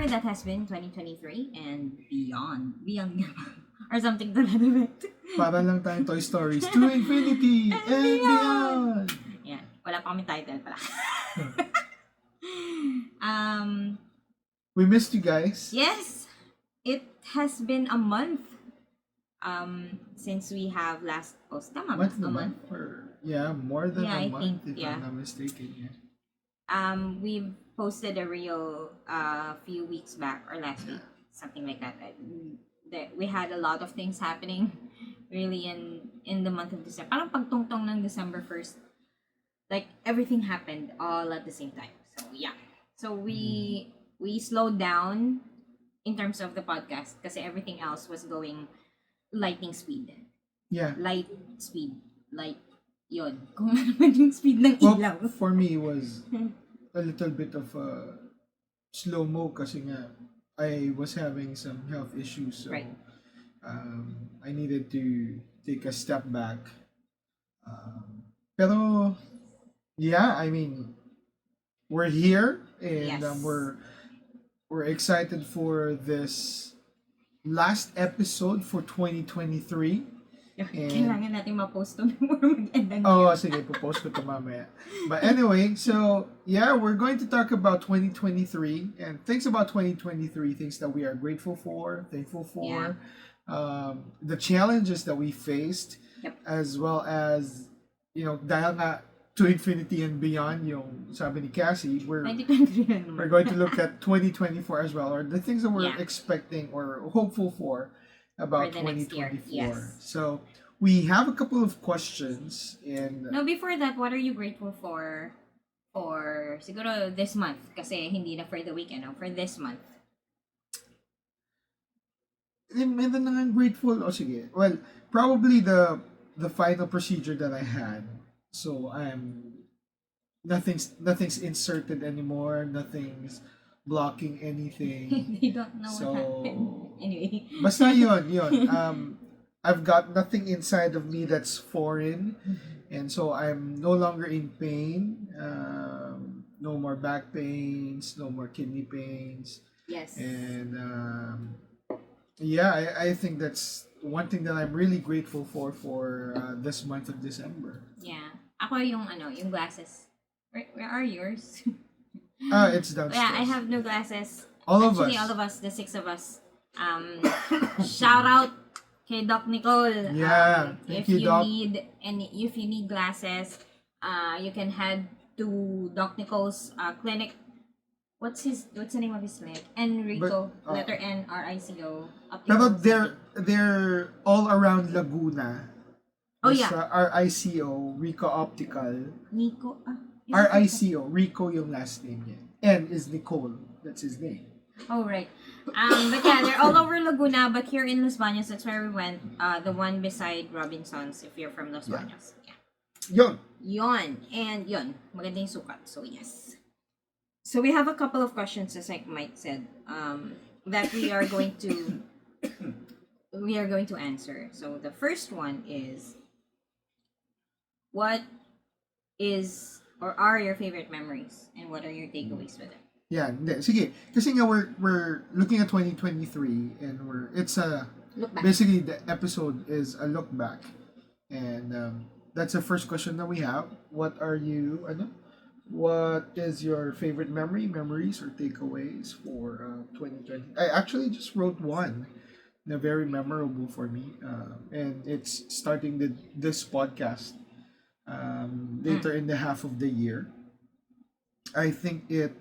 whatever that has been 2023 and beyond. Beyond or something to that effect. Para lang tayong Toy Stories to infinity and beyond. Yeah, wala pa kami title pala. We missed you guys. Yes, it has been a month since we have last post. Tama ba? A month? Or, yeah, more than Yeah, a I month think, if I'm not mistaken. Yeah. We've posted a reel a few weeks back or last week, something like that. That we had a lot of things happening really in the month of December. Parang pagtungtong ng December 1st, like everything happened all at the same time. So yeah. So we slowed down in terms of the podcast kasi everything else was going lightning speed. Yeah. Light speed. Like yun. Kung ano man yung speed ng ilaw. Well, for me, it was a little bit of a slow-mo kasi nga I was having some health issues. So Right. I needed to take a step back. Pero, yeah, I mean, we're here and Yes. we're excited for this last episode for 2023. Kailangan natin ma-post to before mag-end ang Oh, sige, popost ko to mamaya. But anyway, so yeah, we're going to talk about 2023 and things about 2023, things that we are grateful for, thankful for, the challenges that we faced, as well as, you know, dahil nga to infinity and beyond, yung sabi ni Cassie, we're going to look at 2024 as well, or the things that we're expecting or hopeful for about 2024. Yes. So we have a couple of questions and no, before that, what are you grateful for siguro this month kasi hindi na for the weekend, no? For this month. meron na nga grateful. Oh, sige. Well, probably the final procedure that I had. So nothing's inserted anymore. Nothing's blocking anything. They don't know So, what happened. Anyway. Basta yun. I've got nothing inside of me that's foreign. And so I'm no longer in pain. No more back pains, no more kidney pains. Yes. And yeah, I think that's one thing that I'm really grateful for this month of December. Yeah. Ako yung glasses. Where are yours? It's downstairs. Yeah, I have no glasses. All of us, the six of us. Shout out kay Doc Nicole. Yeah, thank you, Doc. If you need glasses, you can head to Doc Nicole's clinic. What's the name of his clinic? Enrico, letter N R I C O. Pero they're all around Laguna. Oh yeah. RICO, Rico Optical. Nico. RICO, Rico yung last name niya. N is Nicole. That's his name. Oh, right. But yeah, they're all over Laguna, but here in Los Baños, that's where we went. The one beside Robinson's, if you're from Los Baños. Yeah. Yon. And yon. Maganda yung sukat. So, yes. So, we have a couple of questions, as like Mike said, that we are going to answer. So, the first one is, what is or are your favorite memories, and what are your takeaways with it? Yeah, hindi. Sige. Kasi nga we're looking at 2023 and it's a Look back. basically the episode is a look back. And that's the first question that we have. What is your favorite memories or takeaways for 2020? I actually just wrote one na very memorable for me. And it's starting this podcast later in the half of the year. I think it,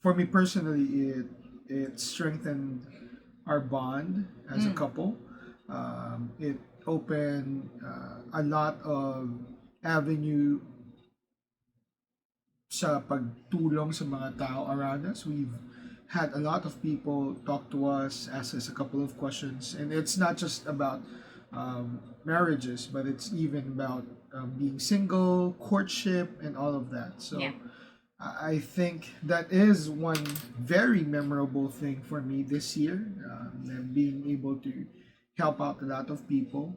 for me personally, it strengthened our bond as a couple. It opened a lot of avenue sa pagtulong sa mga tao around us. We've had a lot of people talk to us, ask us a couple of questions, and it's not just about marriages, but it's even about being single, courtship, and all of that. So I think that is one very memorable thing for me this year, and being able to help out a lot of people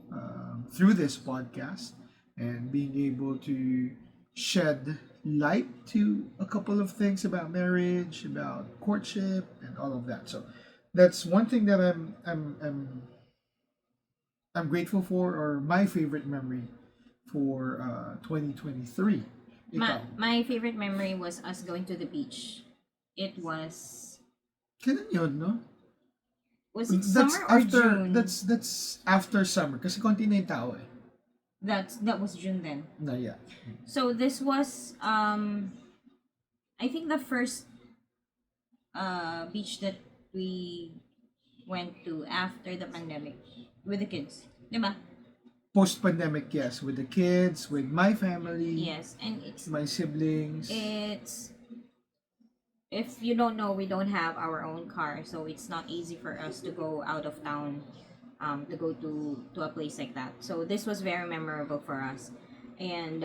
through this podcast and being able to shed light to a couple of things about marriage, about courtship, and all of that. So that's one thing that I'm grateful for, or my favorite memory for 2023. Ikaw, My favorite memory was us going to the beach. It kailan yun, no? was it summer or June? That's after summer kasi konti na yung tao eh. That was June then. Na yeah. So this was I think the first beach that we went to after the pandemic with the kids. Diba? Post-pandemic, yes, with the kids, with my family, Yes, and my siblings. it's if you don't know, we don't have our own car, so it's not easy for us to go out of town, to go to a place like that. So this was very memorable for us, and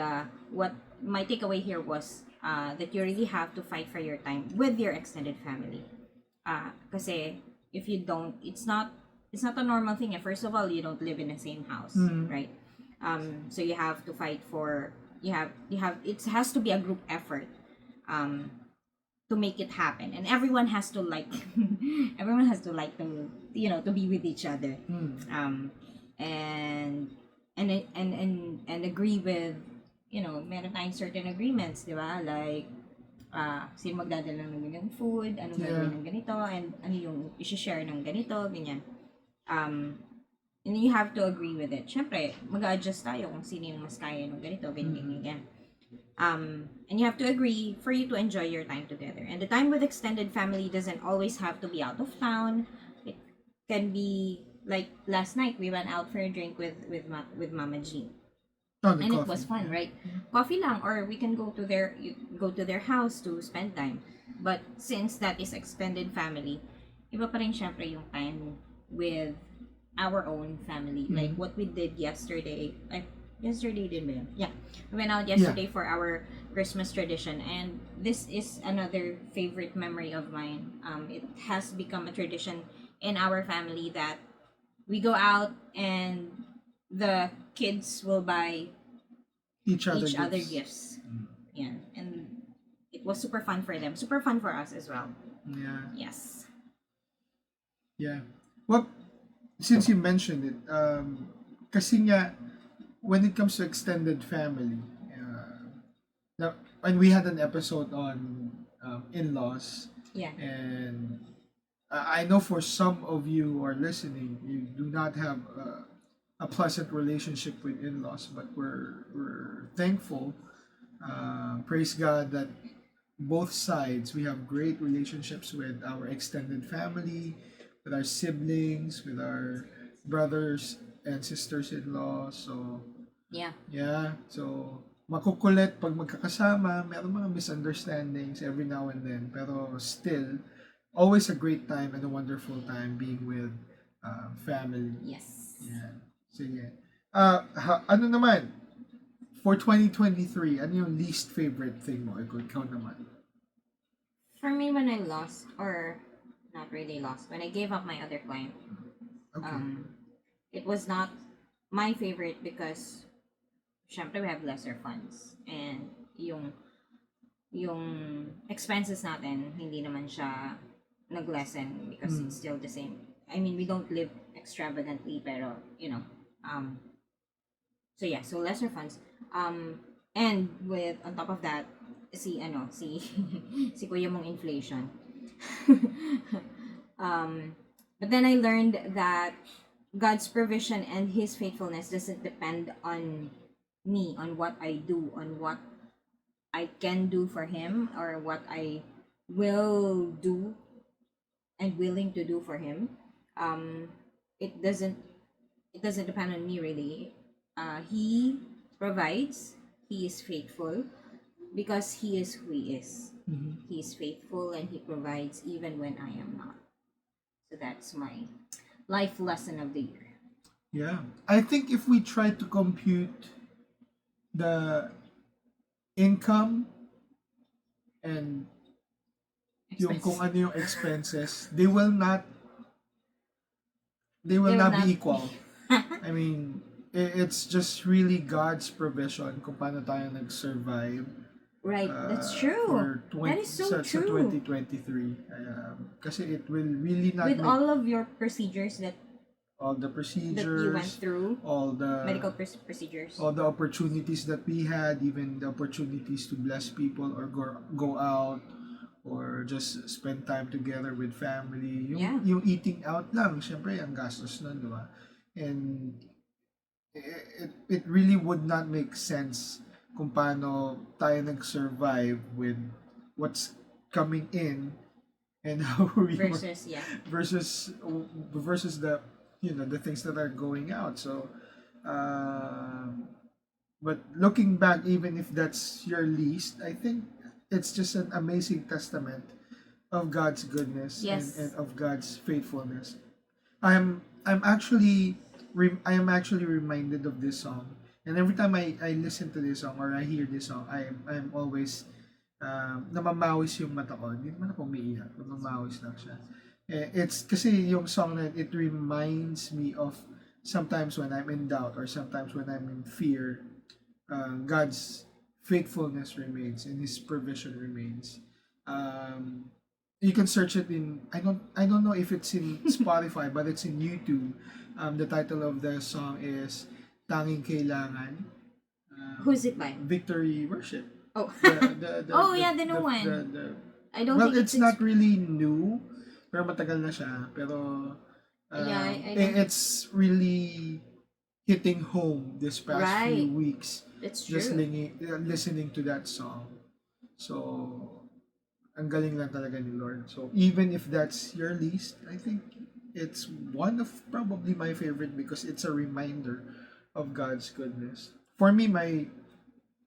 what my takeaway here was that you really have to fight for your time with your extended family. Kasi if you don't, it's not a normal thing. First of all, you don't live in the same house, right? So you have to fight for you have it has to be a group effort. To make it happen, and everyone has to like everyone has to like to be with each other, um and and agree with meron tayong certain agreements, di ba, like sino magdadala ng ganitong food, anong gagawin ng ganito, and ano yung i-share ng ganito, ganyan. And you have to agree with it. Syempre mag-adjust tayo kung sino yung mas kaya ng ganito, ganyan, ganyan. And you have to agree for you to enjoy your time together. And the time with extended family doesn't always have to be out of town. It can be like last night we went out for a drink with Mama G. Oh, the And coffee. it was fun, right? Coffee lang, or we can go to their house to spend time. But since that is extended family, iba pa rin syempre yung time with our own family. Like what we did yesterday. Yesterday din ba yun? Yeah. We went out yesterday for our Christmas tradition, and this is another favorite memory of mine. It has become a tradition in our family that we go out and the kids will buy Each each other gifts. gifts. Yeah. And it was super fun for them. Super fun for us as well. Yeah. Yes. Yeah. Well, since you mentioned it, kasi nga, when it comes to extended family, now, and we had an episode on in-laws, Yeah. and I know for some of you who are listening, you do not have a pleasant relationship with in-laws, but we're thankful, praise God, that both sides we have great relationships with our extended family, with our siblings, with our brothers and sisters-in-law. So Yeah. yeah, so makukulit pag magkakasama, meron mga misunderstandings every now and then, pero still always a great time and a wonderful time being with family. Yes. Yeah. Sige. Ano naman, for 2023, ano yung least favorite thing mo? Ikaw naman. For me, when I lost, or not really lost, when I gave up my other client, Okay. it was not my favorite because syempre we have lesser funds, and yung expenses natin hindi naman siya nag-lessen because it's still the same. I mean, we don't live extravagantly, pero so yeah, so lesser funds, and with on top of that, si si kuya mong inflation. But then I learned that God's provision and His faithfulness doesn't depend on me, on what I do, on what I can do for Him, or what I will do and willing to do for Him. It doesn't depend on me really. He provides. He is faithful because He is who He is. He is faithful and He provides even when I am not. So that's my life lesson of the year. Yeah. I think if we try to compute the income and yung kung ano yung expenses, they will not will not not be equal. I mean, it's just really God's provision kung paano tayo nag-survive Right, that's true. That is so sa true. 2023. Kasi it will really not With make all of your procedures all the that you went procedures, through, all medical the procedures. all the opportunities that we had, even the opportunities to bless people or go out or just spend time together with family. Yeah. Yung eating out lang, syempre, ang gastos nun, di ba? And it really would not make sense kung paano tayo nag-survive with what's coming in and how we were Versus, yeah. versus versus the the things that are going out. So uh, but looking back, even if that's your least, I think it's just an amazing testament of God's goodness and Yes. of God's faithfulness. I'm actually I am actually reminded of this song, and every time I listen to this song or I hear this song, I'm always namamawis yung mata ko. Hindi naman ako umiiyak, namamawis lang siya. It's kasi yung song na it reminds me of sometimes when I'm in doubt or sometimes when I'm in fear, God's faithfulness remains and His provision remains. Um, you can search it in I don't know if it's in Spotify but it's in YouTube. The title of the song is Tanging Kailangan. Who's it by? Victory Worship. Oh. Oh yeah, the new one. I don't well, think it's not really new, pero matagal na siya. Pero Yeah, I don't. it's really hitting home this past few Right. weeks. It's Just true. listening to that song. So, ang galing lang talaga ni Lord. So, even if that's your least, I think it's one of probably my favorite because it's a reminder of God's goodness. For me, my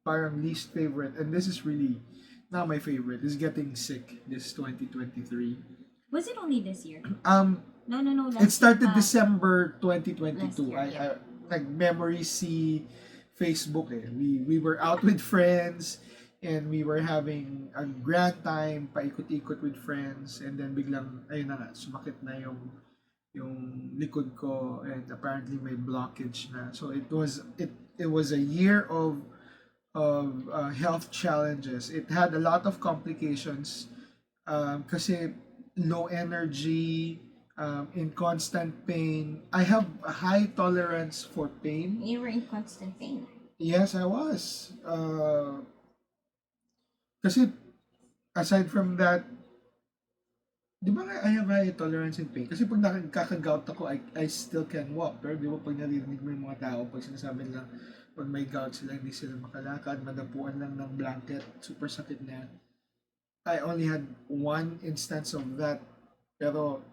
parang least favorite, and this is really not my favorite, is getting sick this 2023. Was it only this year? Um, No, it started last December last 2022. year, yeah. Nag-memory si Facebook eh. We were out with friends and we were having a grand time, paikot-ikot with friends, and then biglang ayun na nga, sumakit na yung likod ko and apparently may blockage na. So it was a year of health challenges. It had a lot of complications kasi low energy, in constant pain. I have a high tolerance for pain. You were in constant pain. Yes, I was. Kasi aside from that, di ba nga I have high tolerance in pain? Kasi pag nakakagout ako, I still can walk. Pero di ba pag naririnig mo yung mga tao, pag sinasabi nila, pag may gout sila, hindi sila makalakad, madapuan lang ng blanket, super sakit na. I only had one instance of that. Pero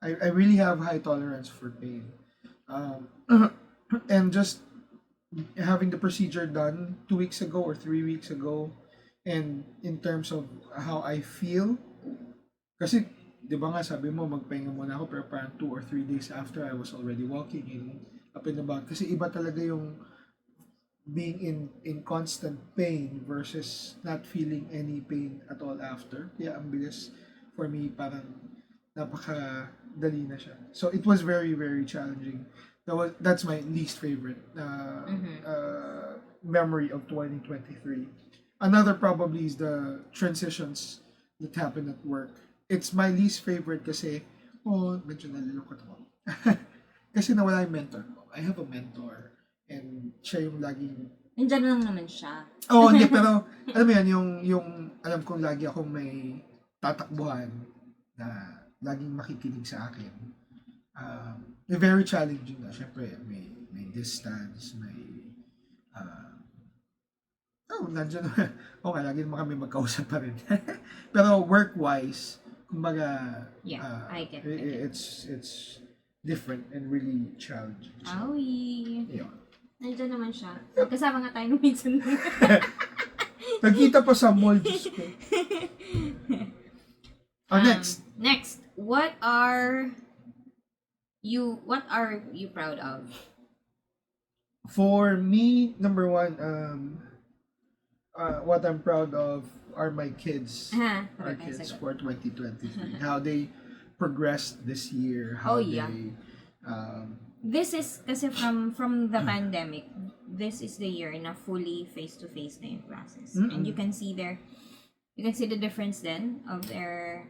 I really have high tolerance for pain. Um, and just having the procedure done 2 weeks ago or 3 weeks ago, and in terms of how I feel, kasi di ba nga sabi mo magpahinga muna ako pero parang 2 or 3 days after I was already walking in up and about kasi iba talaga yung being in constant pain versus not feeling any pain at all after. Kaya ang bilis for me parang napaka-dali na siya. So it was very, very challenging. That's my least favorite memory of 2023. Another probably is the transitions that happened at work. It's my least favorite kasi, medyo nalulungkot ako. Kasi nawala yung mentor ko. I have a mentor. And siya yung laging Nandyan lang naman siya. hindi, pero alam mo yan, yung alam kong lagi akong may tatakbuhan na laging makikinig sa akin. Very challenging na. Siyempre, may distance, nandiyan lagi naman kami magkausap pa rin. Pero work-wise, kumbaga, Yeah, I get it. it's different and really challenging. So, Awi. yun. Nandyan naman siya. Kasama nga tayo nung minsan. Nagkita pa sa mall, Diyos ko. Next. Next, what are you proud of? For me, number one, what I'm proud of are my kids. Our kids for 2023. How they progressed this year. How Oh, yeah. they This is kasi from the pandemic, this is the year na fully face-to-face na yung classes. And Mm-mm. you can see the difference then of their,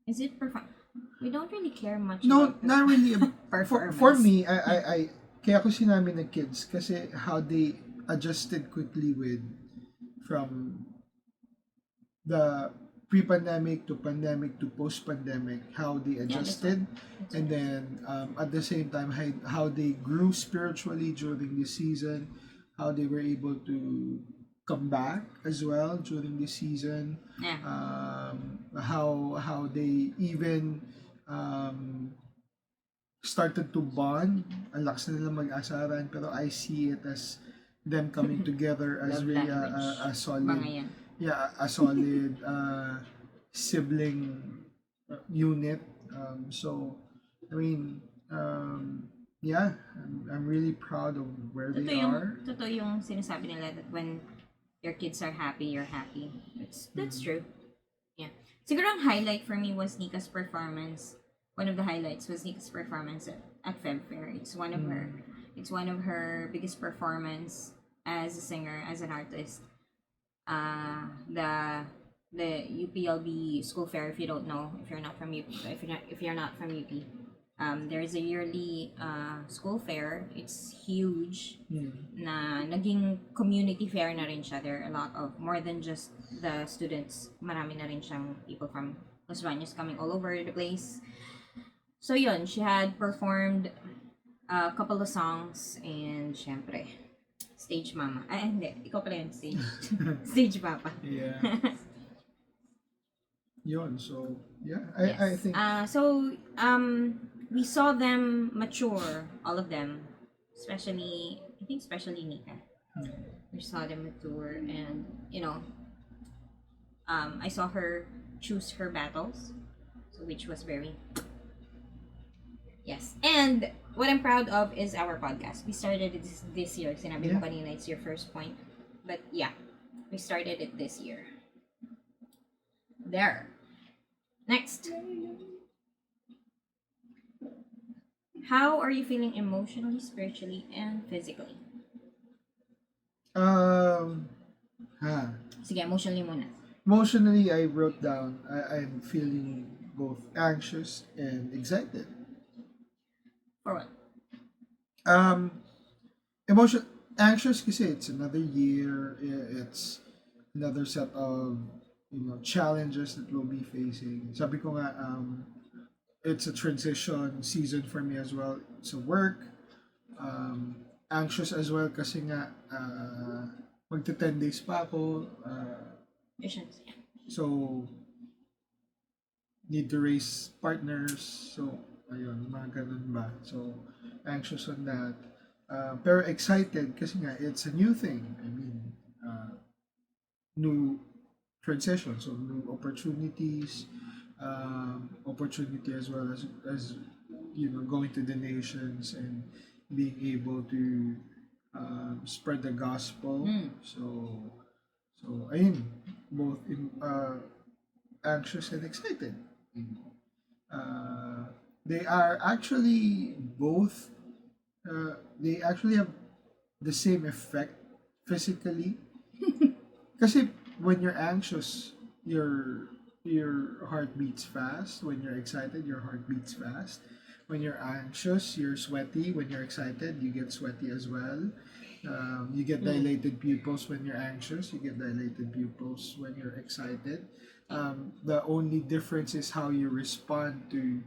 is it perform? We don't really care much No, about not really. performance. For me, kaya ko sinabi ng kids kasi how they adjusted quickly with from the pre-pandemic to pandemic to post-pandemic, how they Yeah, that's adjusted, That's and right. then at the same time how they grew spiritually during this season, how they were able to come back as well during this season, Yeah. how they even um, started to bond. Ang lakas na nila mag-asaran, pero I see it as them coming together as Love really language. a solid, Mga yan. yeah, a solid sibling unit. So, I mean, yeah, I'm really proud of where they are. Totoo yung sinasabi nila that when your kids are happy, you're happy. That's true. Yeah. Siguro ang highlight for me was Nika's performance. One of the highlights was Nika's performance at Feb Fair. It's one of her biggest performance as a singer, as an artist. The UPLB school fair, if you don't know, if you're not from UP, there is a yearly school fair. It's huge. Na naging community fair na rin siya. There are a lot of more than just the students. Marami na rin siyang people from Los Baños coming all over the place. So yun, she had performed a couple of songs and syempre, stage mama. Ay, hindi. Ikaw pala yun, stage. Stage papa. Yeah. Yun, so yeah, Yes. I think We saw them mature, all of them, especially Nika. We saw them mature, and I saw her choose her battles, so which was very yes. And what I'm proud of is our podcast. We started it this year. Sinabi mo Yeah. kanina it's your first point, but yeah, we started it this year. There. Next. How are you feeling emotionally, spiritually, and physically? um ha. Sige, emotionally muna. Emotionally, I wrote down I'm feeling both anxious and excited. For what? Um, emotion anxious kasi it's another year. It's another set of challenges that we'll be facing. Sabi ko nga, it's a transition season for me as well. So work, anxious as well kasi nga magta 10 days pa ako. Visions. Yeah. So need to raise partners. So ayun, mga ganun ba. So anxious on that. Pero excited kasi nga it's a new thing. I mean, new transition, so new opportunities, opportunity as well as going to the nations and being able to spread the gospel. So ayun, both anxious and excited. Uh, they are actually both. They actually have the same effect physically. Kasi when you're anxious, your heart beats fast. When you're excited, your heart beats fast. When you're anxious, you're sweaty. When you're excited, you get sweaty as well. You get dilated pupils when you're anxious. You get dilated pupils when you're excited. The only difference is how you respond to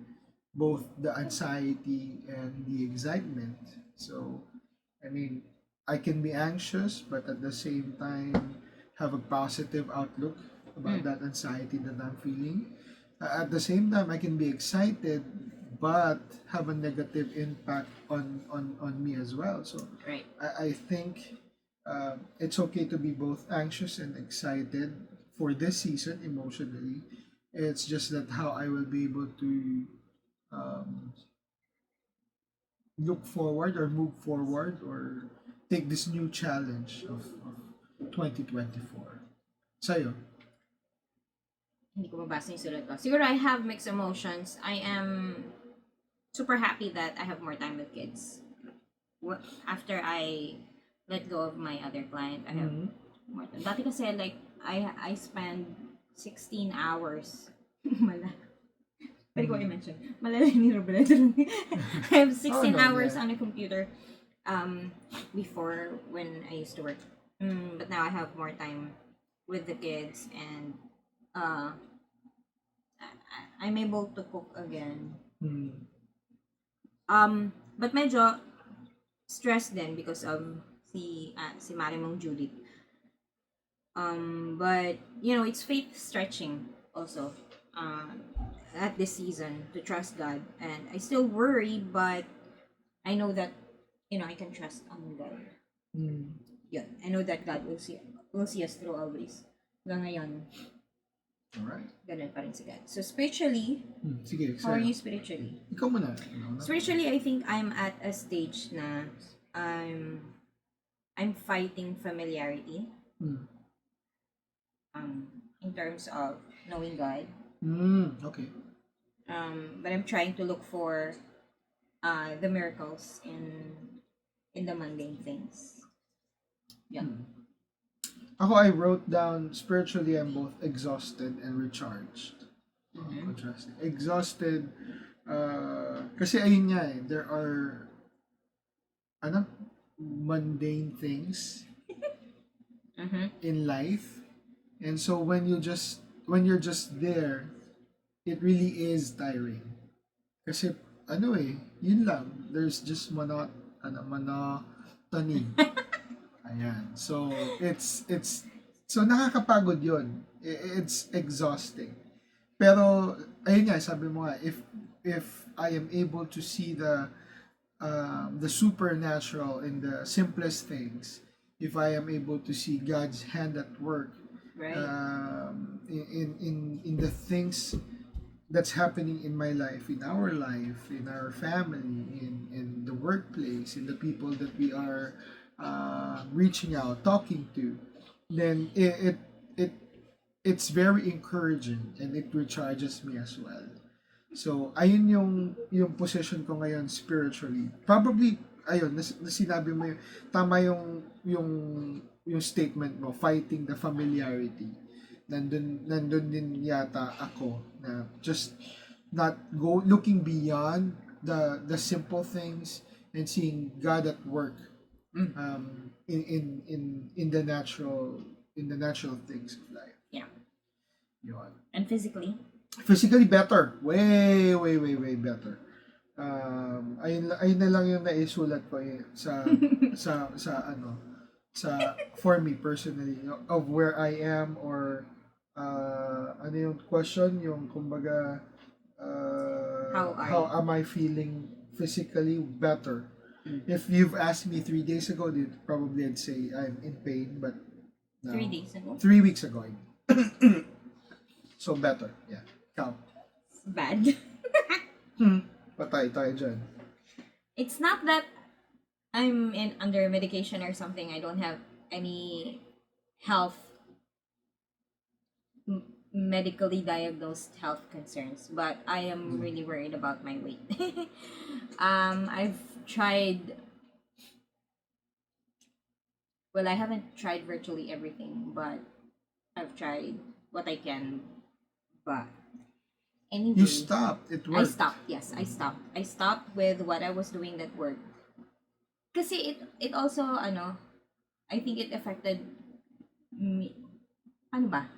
both the anxiety and the excitement. So, I mean, I can be anxious, but at the same time, have a positive outlook about that anxiety that I'm feeling. At the same time, I can be excited, but have a negative impact on me as well. So, Right. I think it's okay to be both anxious and excited for this season emotionally. It's just that how I will be able to um, look forward or move forward or take this new challenge of 2024. Sa'yo? Hindi ko mabasa yung sulat ko. Siguro I have mixed emotions. I am super happy that I have more time with kids. after I let go of my other client, I have Mhm. more time. Dati kasi like I spend 16 hours. Mala. Pwede ko Mhm. i-mention. Malala ni Robredo lang. I have Oh 16 no, hours yeah. on a computer before when I used to work. But now I have more time with the kids and uh, I'm able to cook again. Mhm. But medyo stressed din because of si Marimong Judith. But it's faith stretching also at this season to trust God, and I still worry, but I know that I can trust on God. Mhm. Yun, I know that God will see us through all this. Hanggang ngayon, Alright. ganun pa rin si God. So spiritually, Sige, how are sa'yo. you spiritually? Ikaw muna. Ikaw na. Spiritually, I think I'm at a stage na I'm fighting familiarity Hmm. in terms of knowing God. Okay. But I'm trying to look for the miracles in the mundane things. Yeah. Ako, I wrote down spiritually I'm both exhausted and recharged. Mm-hmm. Contrasting. Exhausted, kasi ayun nga eh, there are, ano, mundane things Mm-hmm. in life. And so when you're just there, it really is tiring. Kasi, ano eh, yun lang. There's just monotony. Ayan. So, so nakakapagod yun. It's exhausting. Pero, ayun nga, sabi mo nga, if I am able to see the supernatural in the simplest things, if I am able to see God's hand at work Right. in the things that's happening in my life, in our life, in our family, in the workplace, in the people that we are reaching out, talking to, then it it's very encouraging and it recharges me as well. So, ayun yung position ko ngayon spiritually. Probably, ayun, sinabi mo yun, tama yung statement mo, fighting the familiarity. Nandun din yata ako na just not looking beyond the simple things and seeing God at work in the natural things of life. Yeah. Yun. And physically. Physically better. Way, way, way, way better. Ayun na lang yung naisulat ko sa for me personally of where I am or ano yung question yung kumbaga how am I feeling physically better. If you've asked me 3 days ago, probably I'd say I'm in pain, but now 3 days ago. 3 weeks ago. So better, yeah. Ikaw. Bad. Patay tayo dyan. It's not that I'm under medication or something. I don't have any health medically diagnosed health concerns, but I am really worried about my weight. I've tried. Well, I haven't tried virtually everything, but I've tried what I can. But anyway, You stopped. It I worked. stopped. Yes, I stopped. I stopped with what I was doing that worked. Kasi it also I think it affected me. Ano ba?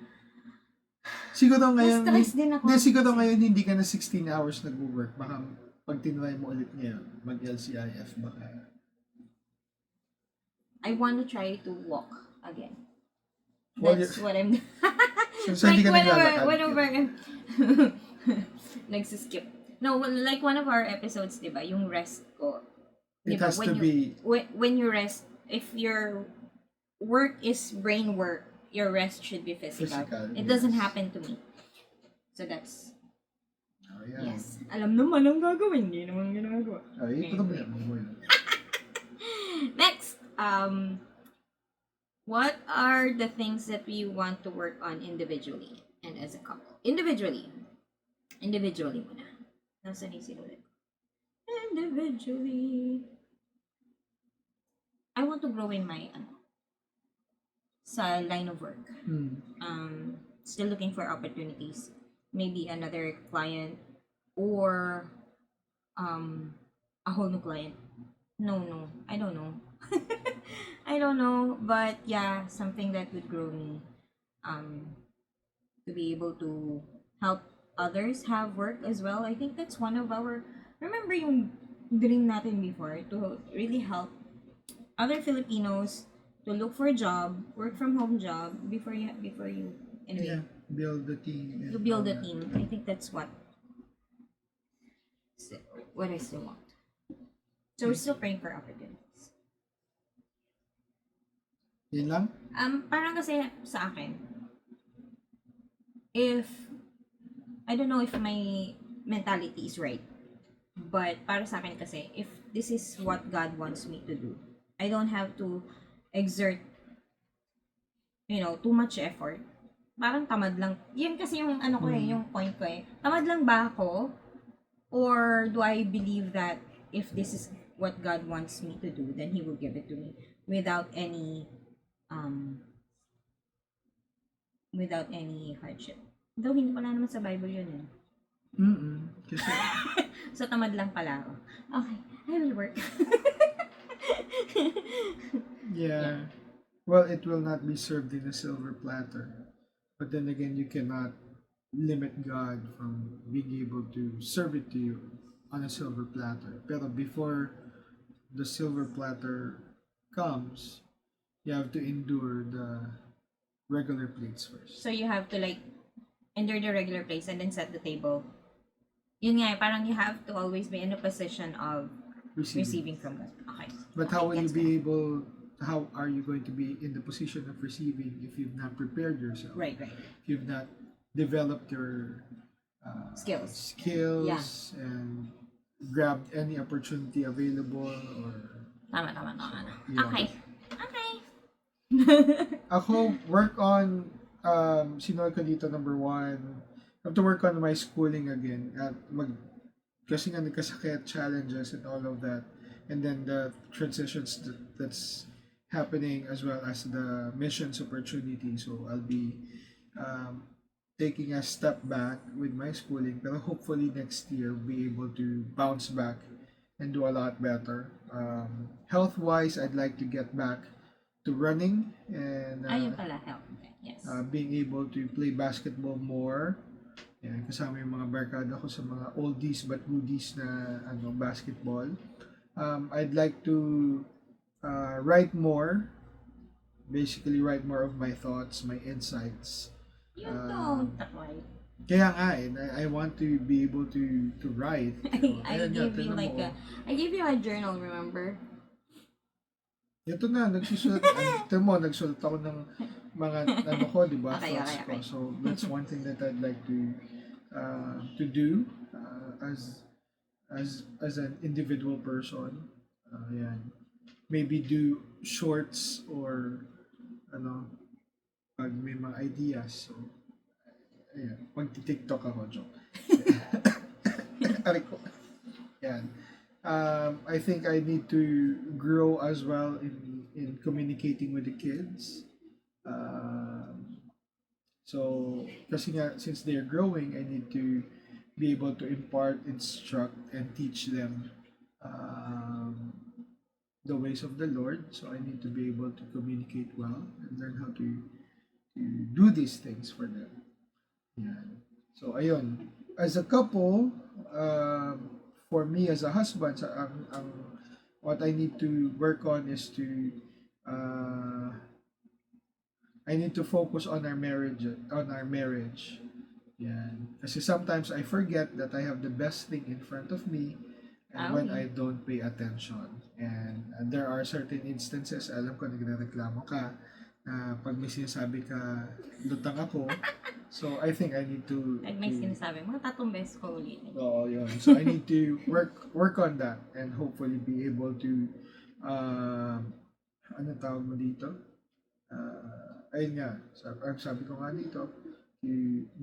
Siguro ngayon, Na-stress din ako. siguro ngayon hindi ka na 16 hours nag-work. Baka pag tinry mo ulit ngayon, mag-LCIF, baka. I want to try to walk again. Well, That's what I'm so hindi ka naglalakad. whenever nagsiskip. No, like one of our episodes, di ba? Yung rest ko. It Diba? has to be. When you rest, if your work is brain work, your rest should be physical. It doesn't yes. happen to me. So that's, Oh, yeah. yes. Alam naman ang gagawin, hindi naman ginagawa. Ay, problema mo yun. Next, what are the things that we want to work on individually and as a couple? Individually muna. Nasaan yung sinulat? Individually. I want to grow in my sa line of work. Still looking for opportunities. Maybe another client or a whole new client. No, I don't know. I don't know, but yeah, something that would grow me um to be able to help others have work as well. I think that's one of our, remember yung dream natin before, to really help other Filipinos to look for a job, work from home job before you anyway, Yeah, build the team you and all build a that. team. I think that's what I still want. So we're still praying for opportunities. Yun lang? Parang kasi sa akin, if I don't know if my mentality is right, but para sa akin kasi, if this is what God wants me to do, I don't have to exert, too much effort. Parang tamad lang. Yun kasi yung ano ko yung point ko eh. Tamad lang ba ako? Or do I believe that if this is what God wants me to do, then He will give it to me without any um hardship. Though hindi wala naman sa Bible yun eh. Kasi, So tamad lang pala ako. Okay, I will work. yeah. Well, it will not be served in a silver platter. But then again, you cannot limit God from being able to serve it to you on a silver platter. Pero before the silver platter comes, you have to endure the regular plates first. So you have to like endure the regular place and then set the table. Yun nga, parang you have to always be in a position of receiving from God. Okay. But Okay, how will you gets be it. able? How are you going to be in the position of receiving if you've not prepared yourself? Right. If you've not developed your skills and grabbed any opportunity available or Tama. yeah. Okay. Ako, work on, sinunod ko dito, number one, I have to work on my schooling again. At kasi nga nagkasakit, challenges and all of that. And then the transitions that's happening as well as the missions opportunity. So I'll be um, taking a step back with my schooling. Pero hopefully next year, be able to bounce back and do a lot better. Health-wise, I'd like to get back to running and Ayun pala, help. Yes. being able to play basketball more. Yan, kasama yung mga barkada ko sa mga oldies but goodies na basketball. I'd like to write more, basically write more of my thoughts, my insights. You don't write. Kaya nga I want to be able to write. So, I ayan nga, gave you tingnan like mo, I gave you a journal, remember? ito na, nagsusulat. Ito mo, nagsulat ako ng mga ko, di ba? Okay. Thoughts ko. So, that's one thing that I'd like to do as an individual person. Yan. Maybe do shorts or pag may mga ideas. So, ayan. Magti-TikTok ako, joke. Aray ko. Yan. I think I need to grow as well in communicating with the kids. So, kasi nga, since they're growing, I need to be able to impart, instruct, and teach them the ways of the Lord. So, I need to be able to communicate well and learn how to do these things for them. Yan. So, ayun. As a couple, for me as a husband, what I need to work on is I need to focus on our marriage. Yan. Kasi sometimes I forget that I have the best thing in front of me and when I don't pay attention. And there are certain instances, alam ko nagrereklamo ka, pag may sinasabi ka, lutang ako. So, I think I need to... Like may sinasabi, mga 3 beses ko ulit. Oo, yun. So, I need to work on that and hopefully be able to, ano tawag mo dito? Ayun nga, sabi ko nga dito, to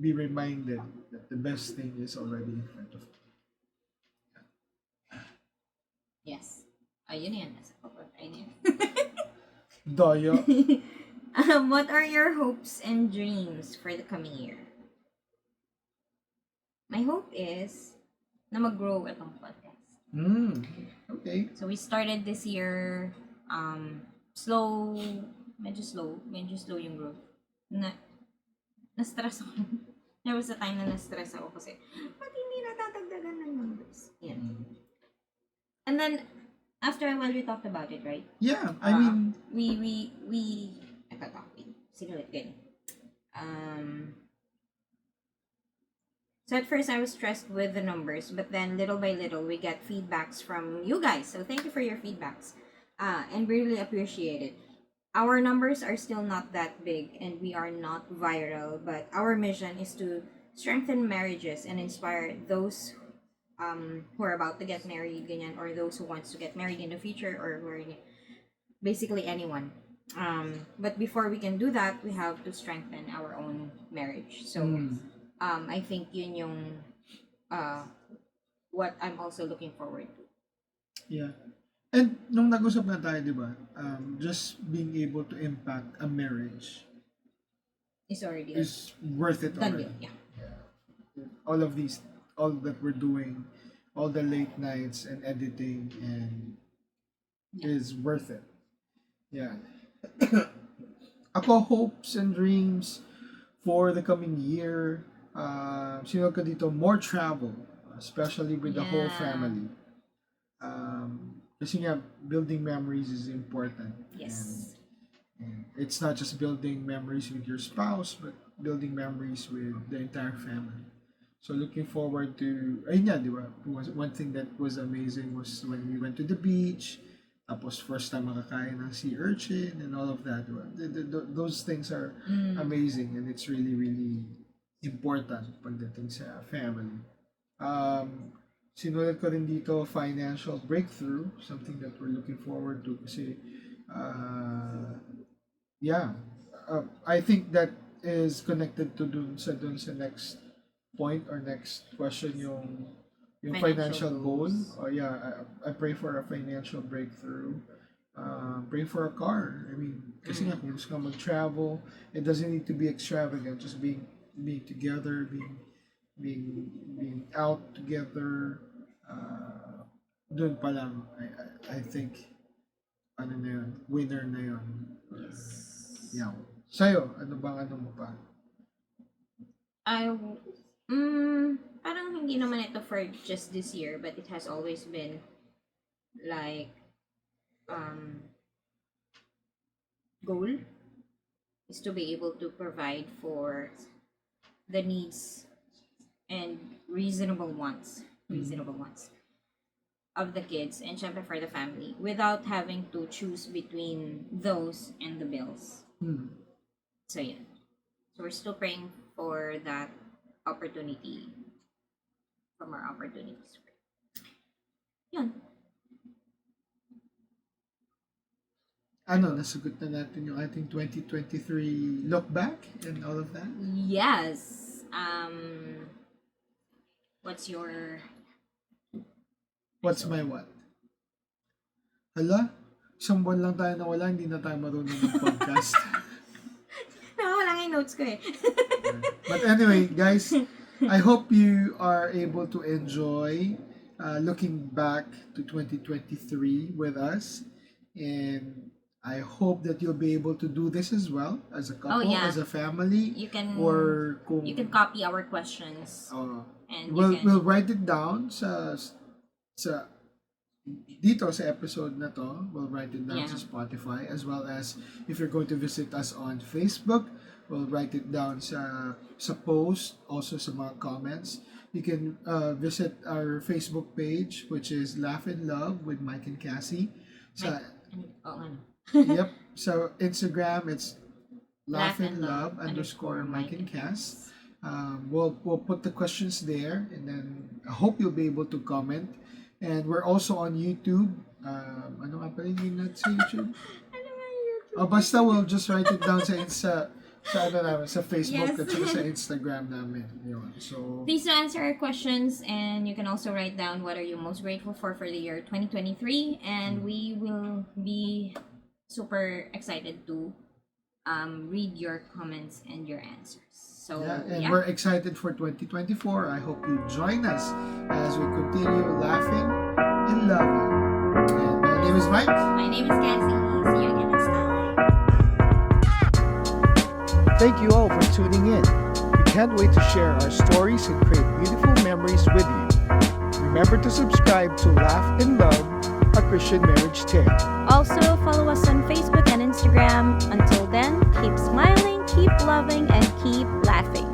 be reminded that the best thing is already in front of me. Yes. Ayun yan. Nasa papunta. Ayun yan. Daya. What are your hopes and dreams for the coming year? My hope is na mag-grow itong podcast. Okay. So we started this year slow, medyo slow yung growth. Na-stress ako. There was a time na na-stress ako kasi ba't hindi natatagdagan ng numbers? Yan. And then after a while we talked about it, right? Yeah, I mean, we sinulit din. So at first I was stressed with the numbers, but then little by little we get feedbacks from you guys. So thank you for your feedbacks. And we really appreciate it. Our numbers are still not that big and we are not viral, but our mission is to strengthen marriages and inspire those who are about to get married, ganyan, or those who wants to get married in the future, or who are basically anyone. But before we can do that, we have to strengthen our own marriage. So I think yun yung what I'm also looking forward to. yeah. And nung nag-usap na tayo, di ba, just being able to impact a marriage It's already is worth it done already. deal. Yeah. All that we're doing, all the late nights and editing, and is worth it. Yeah. Ako, hopes and dreams for the coming year, sino ka dito, more travel, especially with the whole Yeah. family. Kasi nga, building memories is important. Yes. And it's not just building memories with your spouse, but building memories with the entire family. So looking forward to, ayun nga, di ba? One thing that was amazing was when we went to the beach, tapos first time makakain ng sea urchin and all of that. Di ba? Those things are amazing, and it's really, really important pagdating sa family. Sinulat ko rin dito, financial breakthrough, something that we're looking forward to kasi yeah, I think that is connected to dun sa next point or next question, yung financial Financial goal. goals. I pray for a financial breakthrough. Pray for a car. I mean, kasi nga kung gusto ka mag-travel, it doesn't need to be extravagant. Just being together, being out together. Doon pa lang, I think, ano na yun, winner na yun. Yeah. Sa'yo, ano mo pa? Parang hindi naman ito for just this year, but it has always been like goal is to be able to provide for the needs and reasonable wants of the kids, and syempre for the family, without having to choose between those and the bills. So yeah. So we're still praying for that opportunity, from our opportunities. Yun. Nasagot na natin yung ating 2023 look back and all of that? Yes. What's my what? Hala? Isang buwan lang tayo nawala, hindi na tayo marunong mag-podcast. Wala nga yung notes ko eh. But anyway, guys, I hope you are able to enjoy looking back to 2023 with us. And I hope that you'll be able to do this as well, as a couple, as a family. You can copy our questions. And we'll write it down sa dito sa episode na to. We'll write it down sa Spotify, as well as if you're going to visit us on Facebook, we'll write it down sa post, also sa mga comments. You can visit our Facebook page, which is Laugh and Love with Mike and Cassie. Yep. So Instagram, it's Laugh and Love _ Mike and Cass. We'll put the questions there, and then I hope you'll be able to comment. And we're also on YouTube. Ano nga pala yung natin sa YouTube? Basta we'll just write it down sa Facebook at sa Instagram namin. Yun. So please do answer our questions, and you can also write down what are you most grateful for the year 2023, and we will be super excited to read your comments and your answers. So Yeah, and we're excited for 2024. I hope you join us as we continue laughing and loving. And my name is Mike. My name is Cassie. See you again next time. Thank you all for tuning in. We can't wait to share our stories and create beautiful memories with you. Remember to subscribe to Laugh and Love, a Christian marriage tale. Also, follow us on Facebook and Instagram. Until then, keep smiling, keep loving, and keep laughing.